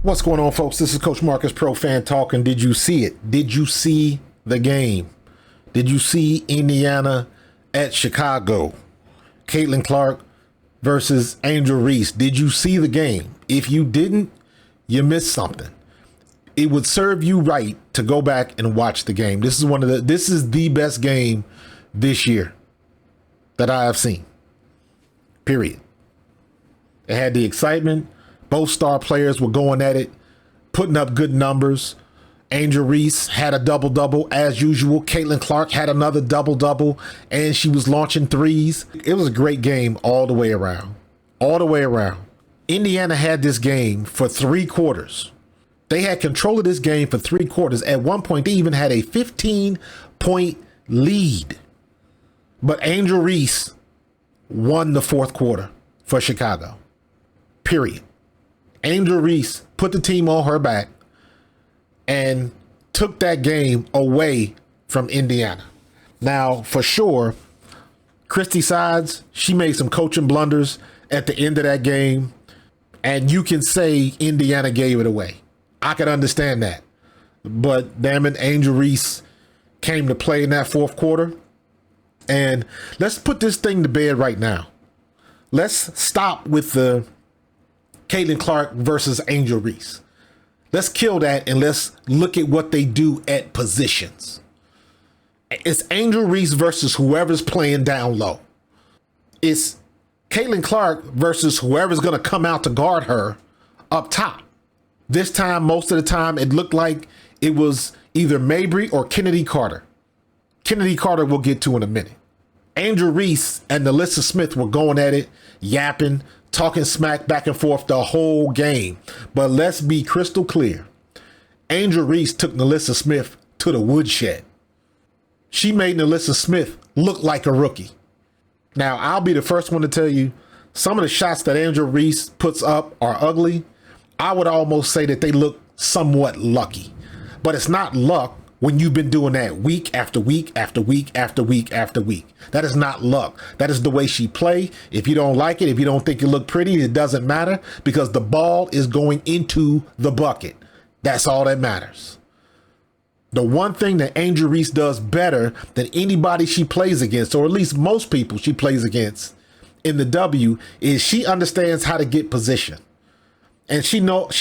What's going on, folks? This is Coach Marcus, Pro Fan Talking. Did you see it? Did you see the game? Did you see Indiana at Chicago? Caitlin Clark versus Angel Reese. Did you see the game? If you didn't, you missed something. It would serve you right to go back and watch the game. This is the best game this year that I have seen. Period. It had the excitement. Both star players were going at it, putting up good numbers. Angel Reese had a double-double as usual. Caitlin Clark had another double-double, and she was launching threes. It was a great game all the way around. All the way around. Indiana had this game for 3 quarters. They had control of this game for 3 quarters. At one point, they even had a 15-point lead. But Angel Reese won the 4th quarter for Chicago. Period. Angel Reese put the team on her back and took that game away from Indiana. Now, for sure, Christie sides, she made some coaching blunders at the end of that game, and you can say Indiana gave it away. I could understand that. But damn it, Angel Reese came to play in that 4th quarter. And let's put this thing to bed right now. Let's stop with the Caitlin Clark versus Angel Reese. Let's kill that and let's look at what they do at positions. It's Angel Reese versus whoever's playing down low. It's Caitlin Clark versus whoever's going to come out to guard her up top. This time, most of the time, it looked like it was either Mabry or Chennedy Carter. Chennedy Carter we'll get to in a minute. Angel Reese and NaLyssa Smith were going at it, yapping, talking smack back and forth the whole game. But let's be crystal clear. Angel Reese took NaLyssa Smith to the woodshed. She made NaLyssa Smith look like a rookie. Now, I'll be the first one to tell you, some of the shots that Angel Reese puts up are ugly. I would almost say that they look somewhat lucky. But it's not luck when you've been doing that week after week after week after week after week. That is not luck. That is the way she play. If you don't like it, if you don't think it look pretty, it doesn't matter because the ball is going into the bucket. That's all that matters. The one thing that Angel Reese does better than anybody she plays against, or at least most people she plays against in the W, is she understands how to get position. And she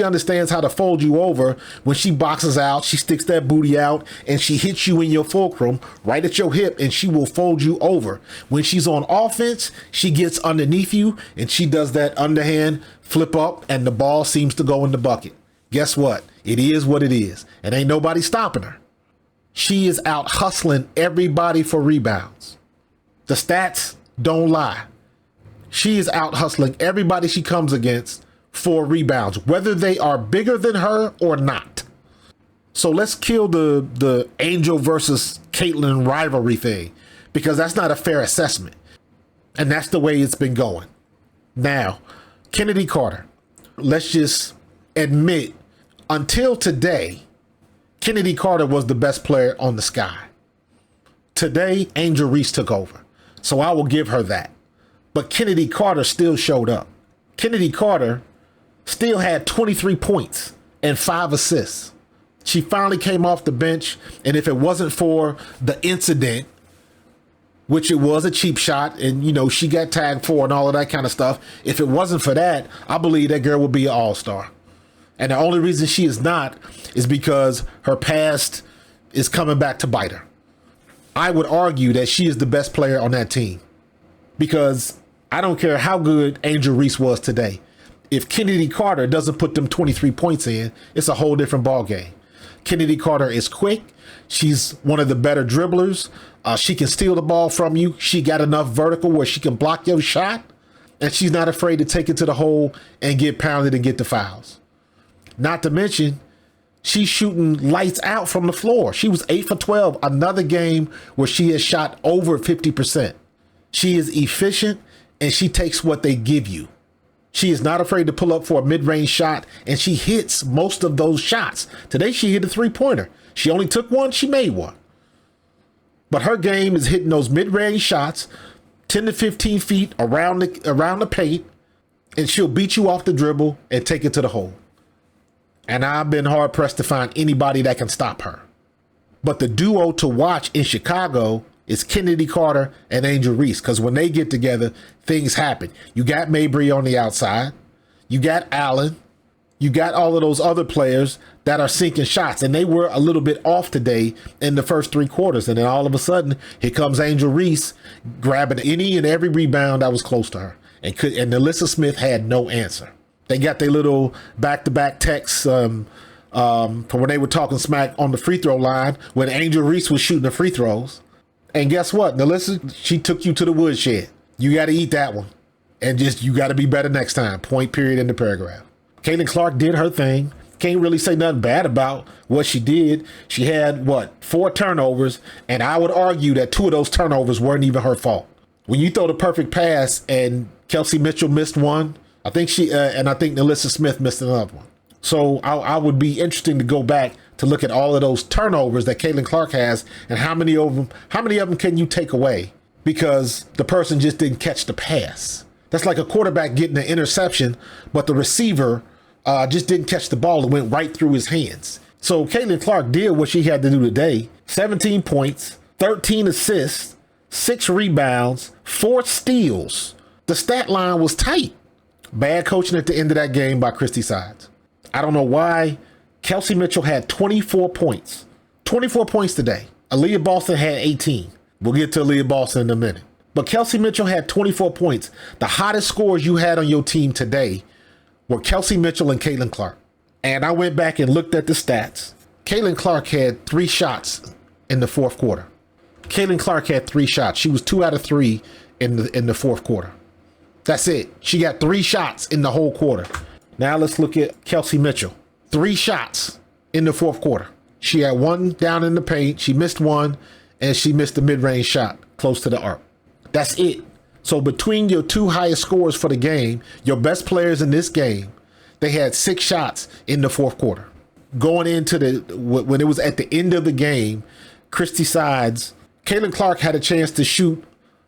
understands how to fold you over when she boxes out. She sticks that booty out and she hits you in your fulcrum right at your hip and she will fold you over. When she's on offense, she gets underneath you and she does that underhand flip up and the ball seems to go in the bucket. Guess what? It is what it is. And ain't nobody stopping her. She is out hustling everybody for rebounds. The stats don't lie. She is out hustling everybody she comes against for rebounds, whether they are bigger than her or not. So let's kill the Angel versus Caitlin rivalry thing, because that's not a fair assessment. And that's the way it's been going. Now, Chennedy Carter, let's just admit, until today, Chennedy Carter was the best player on the sky. Today, Angel Reese took over. So I will give her that. But Chennedy Carter still showed up. Chennedy Carter still had 23 points and 5 assists. She finally came off the bench, and if it wasn't for the incident, which it was a cheap shot, and she got tagged for and all of that kind of stuff, if it wasn't for that, I believe that girl would be an all-star. And the only reason she is not is because her past is coming back to bite her. I would argue that she is the best player on that team, because I don't care how good Angel Reese was today. If Chennedy Carter doesn't put them 23 points in, it's a whole different ball game. Chennedy Carter is quick. She's one of the better dribblers. She can steal the ball from you. She got enough vertical where she can block your shot, and she's not afraid to take it to the hole and get pounded and get the fouls. Not to mention, she's shooting lights out from the floor. She was 8 for 12, another game where she has shot over 50%. She is efficient, and she takes what they give you. She is not afraid to pull up for a mid-range shot, and she hits most of those shots. Today, she hit a 3-pointer. She only took one. She made one. But her game is hitting those mid-range shots, 10 to 15 feet around the paint, and she'll beat you off the dribble and take it to the hole. And I've been hard pressed to find anybody that can stop her. But the duo to watch in Chicago is Chennedy Carter and Angel Reese, because when they get together, things happen. You got Mabry on the outside. You got Allen. You got all of those other players that are sinking shots, and they were a little bit off today in the first 3 quarters. And then all of a sudden, here comes Angel Reese grabbing any and every rebound that was close to her. And NaLyssa Smith had no answer. They got their little back-to-back texts from when they were talking smack on the free throw line when Angel Reese was shooting the free throws. And guess what? NaLyssa, she took you to the woodshed. You got to eat that one. And you got to be better next time. Point, period, in the paragraph. Caitlin Clark did her thing. Can't really say nothing bad about what she did. She had, 4 turnovers, and I would argue that 2 of those turnovers weren't even her fault. When you throw the perfect pass and Kelsey Mitchell missed one, I think NaLyssa Smith missed another one. So I would be interesting to go back to look at all of those turnovers that Caitlin Clark has and how many of them can you take away because the person just didn't catch the pass. That's like a quarterback getting an interception, but the receiver just didn't catch the ball. It went right through his hands. So Caitlin Clark did what she had to do today. 17 points, 13 assists, 6 rebounds, 4 steals. The stat line was tight. Bad coaching at the end of that game by Christie Sides. I don't know why. Kelsey Mitchell had 24 points. 24 points today. Aaliyah Boston had 18. We'll get to Aaliyah Boston in a minute. But Kelsey Mitchell had 24 points. The hottest scores you had on your team today were Kelsey Mitchell and Caitlin Clark. And I went back and looked at the stats. Caitlin Clark had 3 shots in the fourth quarter. Caitlin Clark had 3 shots. She was 2 out of 3 in the fourth quarter. That's it. She got 3 shots in the whole quarter. Now let's look at Kelsey Mitchell. 3 shots in the fourth quarter. She had 1 down in the paint. She missed 1, and she missed the mid-range shot close to the arc. That's it. So between your 2 highest scores for the game, your best players in this game, they had 6 shots in the fourth quarter. Going into when it was at the end of the game, Christie Sides, Caitlin Clark had a chance to shoot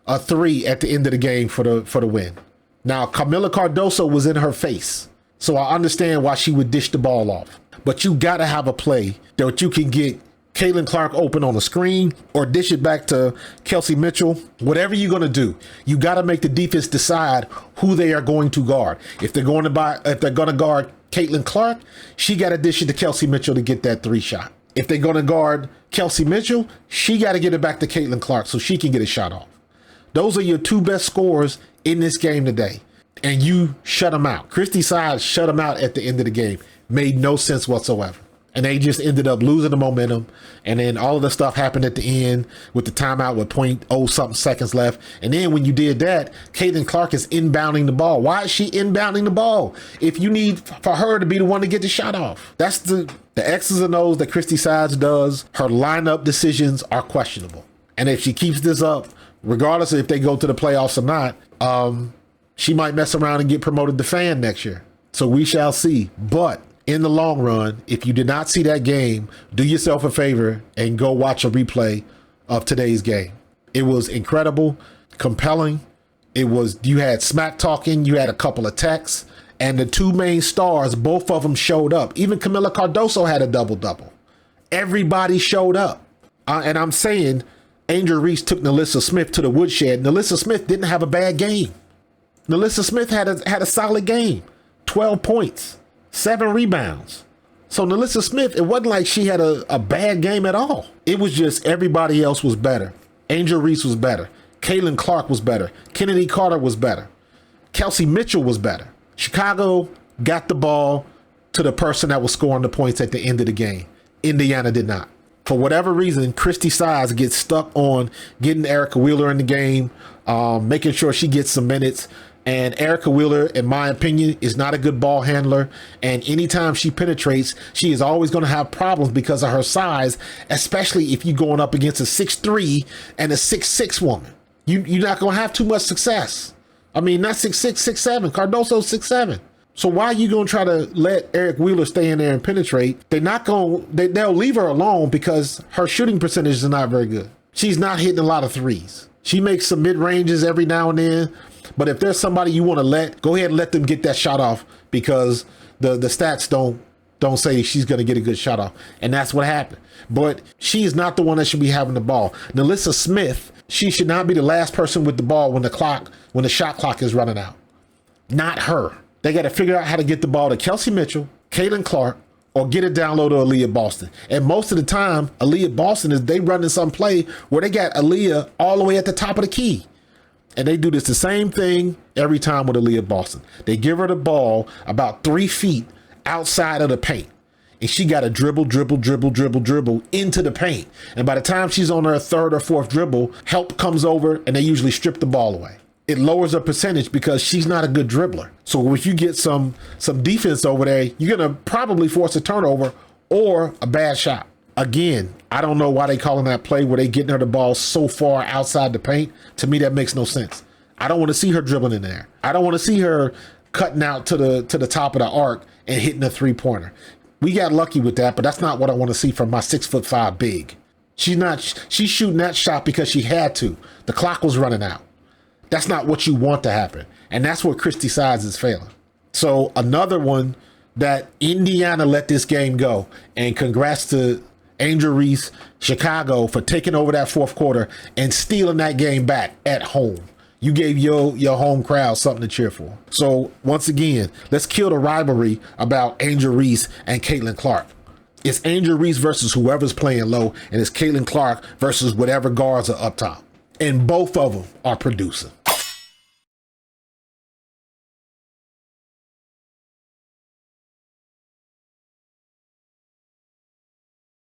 a 3 at the end of the game for the win. Now, Kamilla Cardoso was in her face, so I understand why she would dish the ball off. But you got to have a play that you can get Caitlin Clark open on the screen or dish it back to Kelsey Mitchell. Whatever you're going to do, you got to make the defense decide who they are going to guard. If they're going to guard Caitlin Clark, she got to dish it to Kelsey Mitchell to get that 3 shot. If they're going to guard Kelsey Mitchell, she got to get it back to Caitlin Clark so she can get a shot off. Those are your 2 best scorers in this game today. And you shut them out. Christie Sides shut them out at the end of the game. Made no sense whatsoever. And they just ended up losing the momentum. And then all of the stuff happened at the end with the timeout with .0 something seconds left. And then when you did that, Caitlin Clark is inbounding the ball. Why is she inbounding the ball? If you need for her to be the one to get the shot off. That's the X's and O's that Christie Sides does. Her lineup decisions are questionable. And if she keeps this up, regardless of if they go to the playoffs or not, she might mess around and get promoted to fan next year. So we shall see. But in the long run, if you did not see that game, do yourself a favor and go watch a replay of today's game. It was incredible, compelling. You had smack talking, you had a couple of texts, and the 2 main stars, both of them showed up. Even Kamilla Cardoso had a double-double. Everybody showed up. And I'm saying Angel Reese took NaLyssa Smith to the woodshed. NaLyssa Smith didn't have a bad game. NaLyssa Smith had a solid game. 12 points. 7 rebounds. So NaLyssa Smith, it wasn't like she had a bad game at all. It was just everybody else was better. Angel Reese was better. Caitlin Clark was better. Chennedy Carter was better. Kelsey Mitchell was better. Chicago got the ball to the person that was scoring the points at the end of the game. Indiana did not. For whatever reason, Christie Sides gets stuck on getting Erica Wheeler in the game, making sure she gets some minutes. And Erica Wheeler, in my opinion, is not a good ball handler. And anytime she penetrates, she is always going to have problems because of her size, especially if you're going up against a 6'3" and a 6'6" woman. You're not going to have too much success. I mean, not 6'6", 6'7". Cardoso's 6'7". So why are you going to try to let Eric Wheeler stay in there and penetrate? They'll leave her alone because her shooting percentage is not very good. She's not hitting a lot of threes. She makes some mid-ranges every now and then. But if there's somebody you want to go ahead and let them get that shot off because the stats don't say she's going to get a good shot off. And that's what happened. But she is not the one that should be having the ball. NaLyssa Smith, she should not be the last person with the ball when the shot clock is running out. Not her. They got to figure out how to get the ball to Kelsey Mitchell, Caitlin Clark, or get it down low to Aaliyah Boston. And most of the time, Aaliyah Boston they running some play where they got Aaliyah all the way at the top of the key. And they do the same thing every time with Aaliyah Boston. They give her the ball about 3 feet outside of the paint. And she got to dribble into the paint. And by the time she's on her third or fourth dribble, help comes over and they usually strip the ball away. It lowers her percentage because she's not a good dribbler. So if you get some defense over there, you're going to probably force a turnover or a bad shot. Again, I don't know why they calling that play where they getting her the ball so far outside the paint. To me, that makes no sense. I don't want to see her dribbling in there. I don't want to see her cutting out to the top of the arc and hitting a 3-pointer. We got lucky with that, but that's not what I want to see from my 6'5" big. She's shooting that shot because she had to. The clock was running out. That's not what you want to happen. And that's where Christie size is failing. So another one that Indiana let this game go. And congrats to Angel Reese, Chicago, for taking over that fourth quarter and stealing that game back at home. You gave your home crowd something to cheer for. So once again, let's kill the rivalry about Angel Reese and Caitlin Clark. It's Angel Reese versus whoever's playing low, and it's Caitlin Clark versus whatever guards are up top. And both of them are producing.